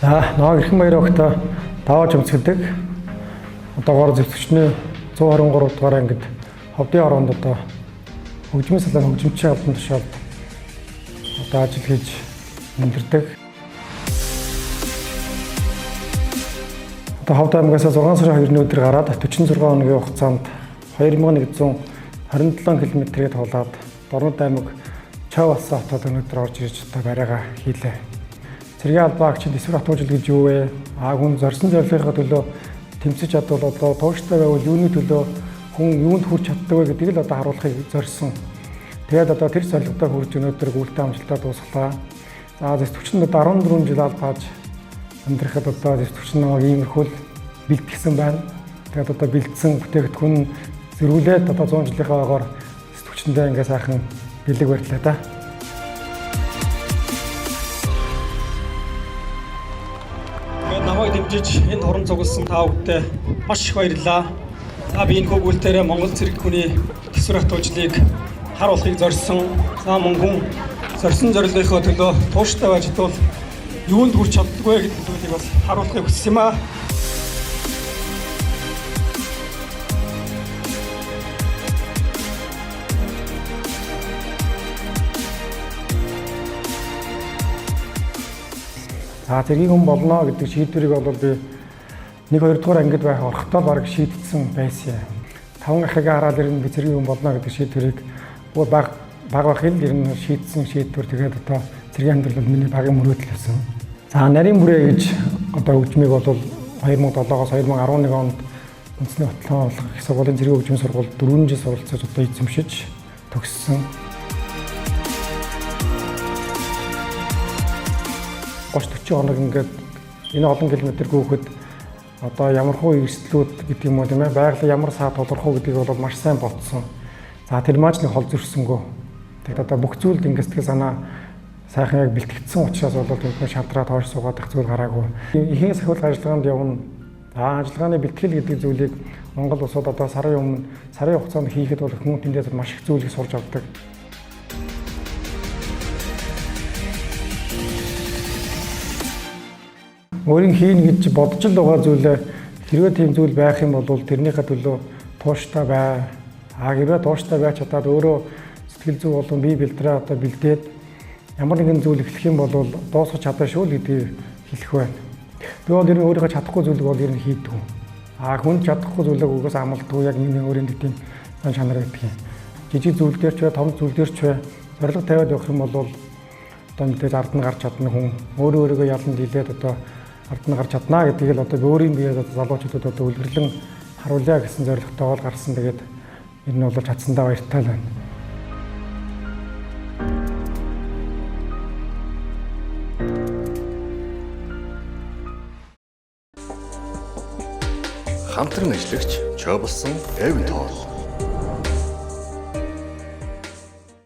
За ноо Эрхэн баяр өгтөө даваа жимсгэлдэг. Одоогоор зөвсгчний 123 дугаар ангид ховдын ороонд одоо хөгжмийн салааны хөгжимчийн албан тушаалд одоо ажил хийж амьдардаг. Одоо Ховд аймгаас 6 сарын 2-ны өдөр гараад 46 хоногийн хугацаанд 2127 км-ийг тулаад Дорнод аймаг Чав болсон хотод өнөөдөр орж ирж одоо барайгаа хийлээ. Цэргийн албан агчид эсвэр хатуужил гэж юу вэ? Хүн зорьсон зорилгынхаа төлөө тэмцэж чадвал одоо тууштай байвал юуны төлөө хүн юунд хүрч чаддаг вэ гэдгийг л одоо харуулахыг зорьсон. Тэгээд одоо тэр зорилготой хүрч өнөөдөр гүйлтэй амжилтаа дуусгалаа. За зөвтгчөнд одоо 14 жил албааж амьдрахад одоо зөвтгч намайг иймэрхүү бэлтгэсэн байна. Тэгээд одоо бэлдсэн бүтээгдэхүүн зэрүүлээд одоо 100 жилийнхаа байгоор зөвтгчөндөө ингээ сайхан бэлэг барьлаа да. Намайг дэмжиж энэ хорон цугласан та бүхэнд маш их баярлалаа. За би энэ хөгүүлтээрээ Монгол цэрэг хүний эсвэр хатуужлыг харуулахыг зорьсон. За мөн хүн зорьсон зорилгынхоо төлөө тууштай байж чадвал юунд хүрч чаддаг вэ гэдэг зүйлийг бас харуулахыг хүссэн юм аа. За цэргийн хүн болно гэдэг шийдвэрийг бол би 1-2 дугаар ангид байх орхотоо баг шийдсэн байсан. 5 ахыг хараад ирнэ би цэргийн хүн болно гэдэг шийдвэрийг баг бахил ирнэ шийдсэн шийдвэр тэгээд одоо цэргийн амьдрал миний багийн мөрөөдөл байсан. За нарийн бүрээ гэж одоо хөгжмийг бол 2007-оос 2011 онд үндэсний хөтөлбөр их сургуулийн цэргийн хөгжмийн сургуульд 4 жил суралцаж одоо эзэмшиж төгссөн. 30-40 хоног ингээд энэ олон километр гүйхэд одоо ямар хуу эрсдлүүд гэдэг юм уу тийм ээ байгаль ямар саад толрох уу гэдгийг бол маш сайн бодсон. За тэр маань ч нэг хол зөрсөнгөө. Тэгэхээр одоо бүх зүйлд ингээд сэтгэл санаа сайхан яг бэлтгэгдсэн учраас бол тэдний шантраад хойш суугаад их зүйл гараагүй. Ихийн сахиулах ажиллагаанд явна. За ажиллагааны бэлтгэл гэдэг зүйлийг Монгол улсууд одоо сарын өмнө сарын хугацаанд хийхэд бол хүмүүс тэндээс маш их зүйлийг сурж авдаг. Өөрийн хийн гэж бодож л байгаа зүйлээ хэрвээ тийм зүйл байх юм бол тэрнийхээ төлөө тууштай бай. Хэрвээ тууштай байж чадаад өөрөө сэтгэл зүй болон бие бэлтрээ одоо бэлдээд ямар нэгэн зүйл эхлэх юм бол дуусгах чадаа шүү л гэдгийг хэлэх байна. Би бол ер нь өөрийнхөө чадахгүй зүйлийг бол ер нь хийдэг. Хүн чадахгүй зүйлийг угсаа амлдаг яг миний өөрийн тийм чанар байдаг юм. Жижиг зүйл дээр ч бай, том зүйл дээр ч бай зорилго тавиад явах юм бол одоо мэдээж ард нь гарч чадна хүн. Өөрийгөө ялан дийлээд одоо ард нь гарч чадна гэдгийг л одоо би өөрийн биеэд залуучуудад одоо үлгэрлэн харуулъя гэсэн зорилготойгоор гарсан. Тэгээд энэ нь бол чадсандаа баяртай л байна. Хамтран ажиллагч Чоболсон Эвентол